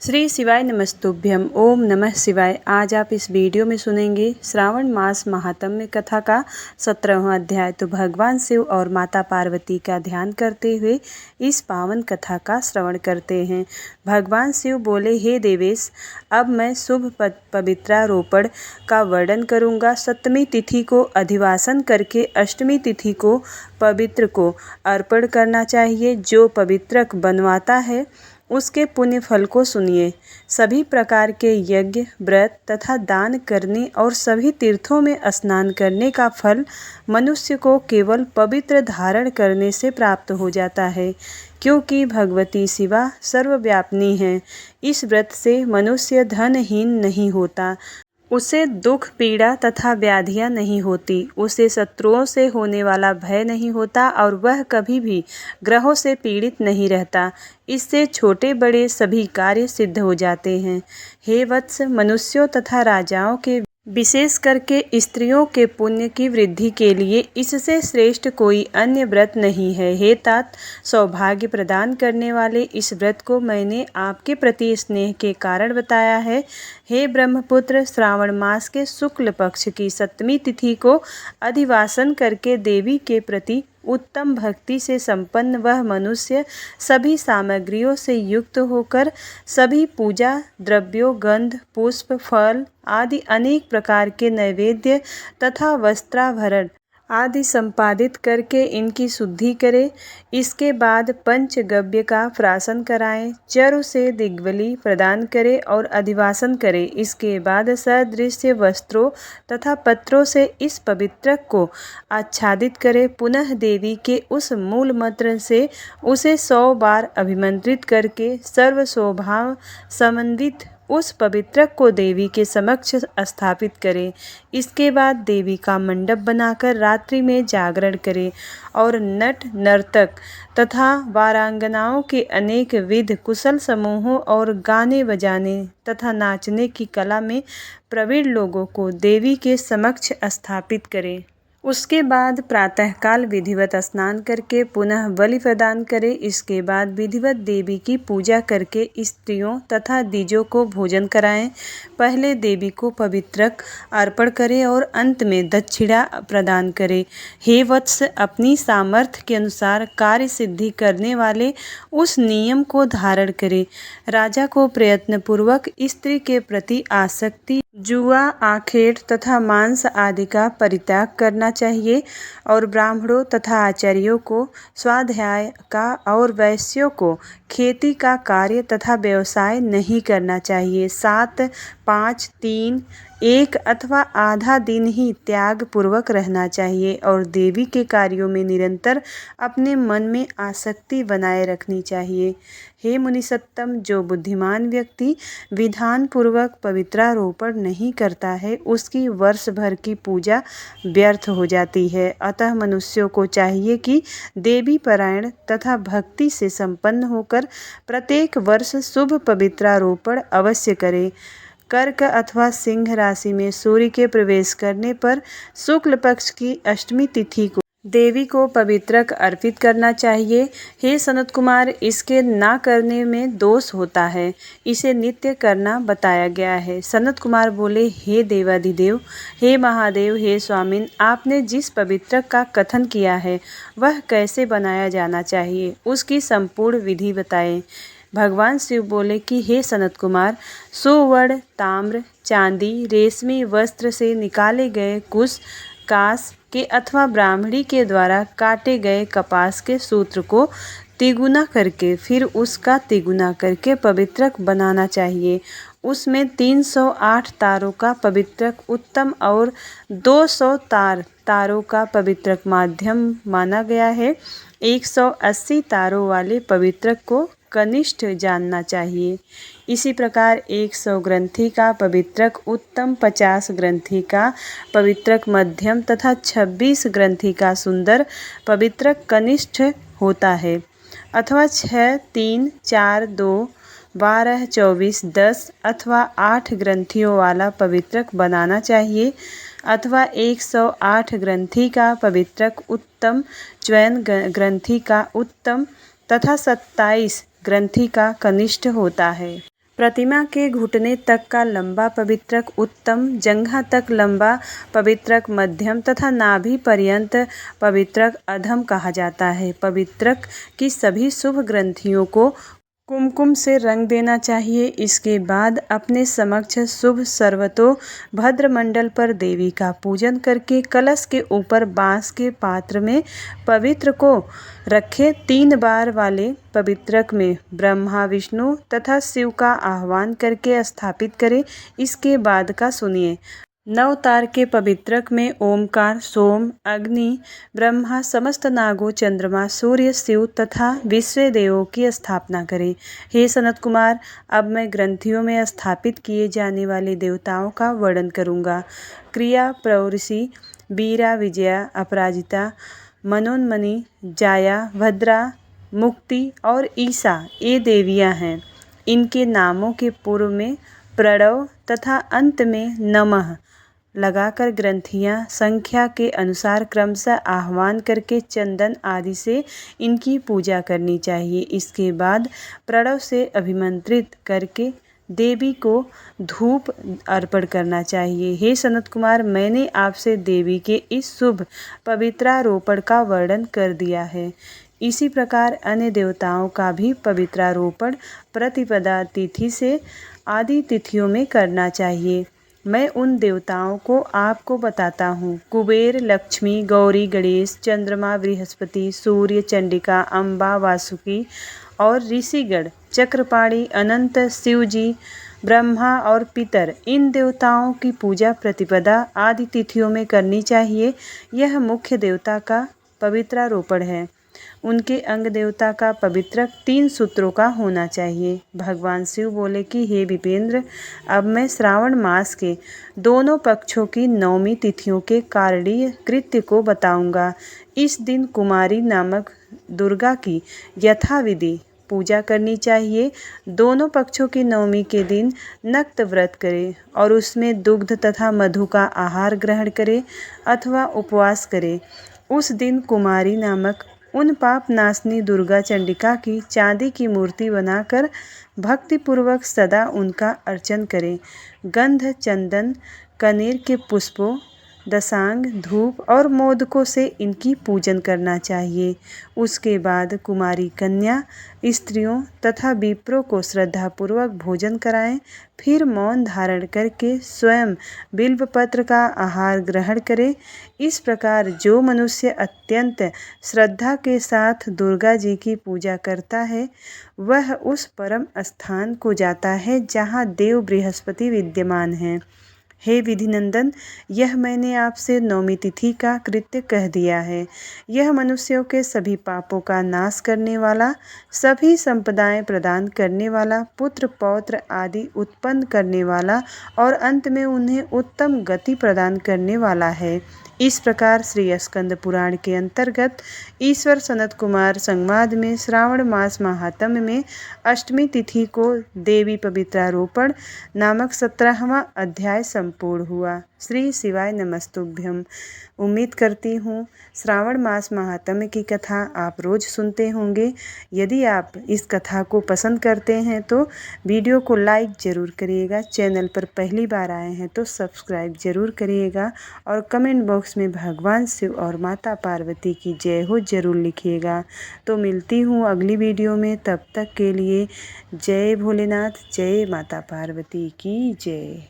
श्री शिवाय नमस्तुभ्यम। ओम नमः शिवाय। आज आप इस वीडियो में सुनेंगे श्रावण मास महात्म्य कथा का 17वां अध्याय। तो भगवान शिव और माता पार्वती का ध्यान करते हुए इस पावन कथा का श्रवण करते हैं। भगवान शिव बोले, हे देवेश, अब मैं शुभ पवित्रारोपण का वर्णन करूँगा। सप्तमी तिथि को अधिवासन करके अष्टमी तिथि को पवित्र को अर्पण करना चाहिए। जो पवित्रक बनवाता है उसके पुण्य फल को सुनिए। सभी प्रकार के यज्ञ, व्रत तथा दान करने और सभी तीर्थों में स्नान करने का फल मनुष्य को केवल पवित्र धारण करने से प्राप्त हो जाता है, क्योंकि भगवती शिवा सर्वव्यापिनी है। इस व्रत से मनुष्य धनहीन नहीं होता, उसे दुख, पीड़ा तथा व्याधियाँ नहीं होती, उसे शत्रुओं से होने वाला भय नहीं होता और वह कभी भी ग्रहों से पीड़ित नहीं रहता। इससे छोटे बड़े सभी कार्य सिद्ध हो जाते हैं। हे वत्स, मनुष्यों तथा राजाओं के विशेष करके स्त्रियों के पुण्य की वृद्धि के लिए इससे श्रेष्ठ कोई अन्य व्रत नहीं है। हे तात, सौभाग्य प्रदान करने वाले इस व्रत को मैंने आपके प्रति स्नेह के कारण बताया है। हे ब्रह्मपुत्र, श्रावण मास के शुक्ल पक्ष की सप्तमी तिथि को अधिवासन करके देवी के प्रति उत्तम भक्ति से संपन्न वह मनुष्य सभी सामग्रियों से युक्त होकर सभी पूजा द्रव्यों, गंध, पुष्प, फल आदि अनेक प्रकार के नैवेद्य तथा वस्त्राभरण आदि संपादित करके इनकी शुद्धि करे। इसके बाद पंचगव्य का प्राशन कराएं, चरु से दिग्बली प्रदान करे और अधिवासन करे। इसके बाद सदृश्य वस्त्रों तथा पत्रों से इस पवित्रक को आच्छादित करे। पुनः देवी के उस मूल मंत्र से उसे 100 बार अभिमंत्रित करके सर्व स्वभाव संबंधित उस पवित्रक को देवी के समक्ष स्थापित करें। इसके बाद देवी का मंडप बनाकर रात्रि में जागरण करें और नट, नर्तक तथा वारांगनाओं के अनेक विध कुशल समूहों और गाने बजाने तथा नाचने की कला में प्रवीण लोगों को देवी के समक्ष स्थापित करें। उसके बाद प्रातःकाल विधिवत स्नान करके पुनः बलि प्रदान करें। इसके बाद विधिवत देवी की पूजा करके स्त्रियों तथा द्विजों को भोजन कराएं। पहले देवी को पवित्रक अर्पण करें और अंत में दक्षिणा प्रदान करें। हे वत्स, अपनी सामर्थ्य के अनुसार कार्य सिद्धि करने वाले उस नियम को धारण करें। राजा को प्रयत्नपूर्वक स्त्री के प्रति आसक्ति, जुआ, आखेट तथा मांस आदि का परित्याग करना चाहिए और ब्राह्मणों तथा आचार्यों को स्वाध्याय का और वैश्यों को खेती का कार्य तथा व्यवसाय नहीं करना चाहिए। 7, 5, 3, 1 अथवा आधा दिन ही त्याग पूर्वक रहना चाहिए और देवी के कार्यों में निरंतर अपने मन में आसक्ति बनाए रखनी चाहिए। हे मुनिसत्तम, जो बुद्धिमान व्यक्ति विधान पूर्वक पवित्रारोपण नहीं करता है उसकी वर्ष भर की पूजा व्यर्थ हो जाती है। अतः मनुष्यों को चाहिए कि देवी परायण तथा भक्ति से संपन्न होकर प्रत्येक वर्ष शुभ पवित्रारोपण अवश्य करे। कर्क अथवा सिंह राशि में सूर्य के प्रवेश करने पर शुक्ल पक्ष की अष्टमी तिथि को देवी को पवित्रक अर्पित करना चाहिए। हे सनत कुमार, इसके ना करने में दोष होता है, इसे नित्य करना बताया गया है। सनत कुमार बोले, हे देवाधिदेव, हे महादेव, हे स्वामिन, आपने जिस पवित्रक का कथन किया है वह कैसे बनाया जाना चाहिए, उसकी संपूर्ण विधि बताएं। भगवान शिव बोले कि हे सनत कुमार, सुवर्ण, ताम्र, चांदी, रेशमी वस्त्र से निकाले गए कुश, कांस के अथवा ब्राह्मणी के द्वारा काटे गए कपास के सूत्र को तिगुना करके फिर उसका तिगुना करके पवित्रक बनाना चाहिए। उसमें 308 तारों का पवित्रक उत्तम और 200 तारों का पवित्रक माध्यम माना गया है। 180 तारों वाले पवित्रक को कनिष्ठ जानना चाहिए। इसी प्रकार 100 ग्रंथि का पवित्रक उत्तम, 50 ग्रंथि का पवित्रक मध्यम तथा 26 ग्रंथि का सुंदर पवित्रक कनिष्ठ होता है। अथवा 6, 3, 4, 2, 12, 24, 10 अथवा 8 ग्रंथियों वाला पवित्रक बनाना चाहिए। अथवा 108 ग्रंथि का पवित्रक उत्तम, 54 ग्रंथि का उत्तम तथा 27 ग्रंथि का कनिष्ठ होता है। प्रतिमा के घुटने तक का लंबा पवित्रक उत्तम, जंघा तक लंबा पवित्रक मध्यम तथा नाभि पर्यंत पवित्रक अधम कहा जाता है। पवित्रक की सभी शुभ ग्रंथियों को कुमकुम से रंग देना चाहिए। इसके बाद अपने समक्ष शुभ सर्वतोभद्र मंडल पर देवी का पूजन करके कलश के ऊपर बांस के पात्र में पवित्र को रखे। 3 बार वाले पवित्रक में ब्रह्मा, विष्णु तथा शिव का आह्वान करके स्थापित करें। इसके बाद का सुनिए। 9 तार के पवित्रक में ओमकार, सोम, अग्नि, ब्रह्मा, समस्त नागों, चंद्रमा, सूर्य, शिव तथा विश्व देवों की स्थापना करें। हे सनत कुमार, अब मैं ग्रंथियों में स्थापित किए जाने वाले देवताओं का वर्णन करूँगा। क्रिया, प्रौरसी, वीरा, विजया, अपराजिता, मनोन्मणि, जाया, भद्रा, मुक्ति और ईशा ये देवियाँ हैं। इनके नामों के पूर्व में प्रणव तथा अंत में नमः लगाकर ग्रंथियाँ संख्या के अनुसार क्रमशः आह्वान करके चंदन आदि से इनकी पूजा करनी चाहिए। इसके बाद प्रणव से अभिमंत्रित करके देवी को धूप अर्पण करना चाहिए। हे सनत कुमार, मैंने आपसे देवी के इस शुभ पवित्रारोपण का वर्णन कर दिया है। इसी प्रकार अन्य देवताओं का भी पवित्रारोपण प्रतिपदा तिथि से आदि तिथियों में करना चाहिए। मैं उन देवताओं को आपको बताता हूँ। कुबेर, लक्ष्मी, गौरी, गणेश, चंद्रमा, बृहस्पति, सूर्य, चंडिका, अम्बा, वासुकी और ऋषिगण, चक्रपाणी, अनंत, शिवजी, ब्रह्मा और पितर, इन देवताओं की पूजा प्रतिपदा आदि तिथियों में करनी चाहिए। यह मुख्य देवता का पवित्रारोपण है। उनके अंग देवता का पवित्रक 3 सूत्रों का होना चाहिए। भगवान शिव बोले कि हे विपेंद्र, अब मैं श्रावण मास के दोनों पक्षों की 9वीं तिथियों के कारणीय कृत्य को बताऊंगा। इस दिन कुमारी नामक दुर्गा की यथाविधि पूजा करनी चाहिए। दोनों पक्षों की 9वीं के दिन नक्त व्रत करें और उसमें दुग्ध तथा मधु का आहार ग्रहण करें अथवा उपवास करें। उस दिन कुमारी नामक उन पाप नाशनी दुर्गा चंडिका की चांदी की मूर्ति बनाकर भक्तिपूर्वक सदा उनका अर्चन करें। गंध, चंदन, कनेर के पुष्पों, दशांग, धूप और मोदकों से इनकी पूजन करना चाहिए। उसके बाद कुमारी कन्या, स्त्रियों तथा विप्रों को श्रद्धापूर्वक भोजन कराएं। फिर मौन धारण करके स्वयं बिल्वपत्र का आहार ग्रहण करें। इस प्रकार जो मनुष्य अत्यंत श्रद्धा के साथ दुर्गा जी की पूजा करता है, वह उस परम स्थान को जाता है जहाँ देव बृहस्पति विद्यमान हैं। हे विधिनंदन, यह मैंने आपसे 9वीं तिथि का कृत्य कह दिया है। यह मनुष्यों के सभी पापों का नाश करने वाला, सभी संपदाएं प्रदान करने वाला, पुत्र पौत्र आदि उत्पन्न करने वाला और अंत में उन्हें उत्तम गति प्रदान करने वाला है। इस प्रकार श्री स्कंद पुराण के अंतर्गत ईश्वर सनत कुमार संवाद में श्रावण मास महात्म्य में अष्टमी तिथि को देवी पवित्रारोपण नामक 17वां अध्याय संपूर्ण हुआ। श्री शिवाय नमस्तुभ्यम। उम्मीद करती हूँ श्रावण मास महात्म्य की कथा आप रोज़ सुनते होंगे। यदि आप इस कथा को पसंद करते हैं तो वीडियो को लाइक ज़रूर करिएगा। चैनल पर पहली बार आए हैं तो सब्सक्राइब ज़रूर करिएगा और कमेंट बॉक्स में भगवान शिव और माता पार्वती की जय हो ज़रूर लिखिएगा। तो मिलती हूँ अगली वीडियो में, तब तक के लिए जय भोलेनाथ, जय माता पार्वती की जय।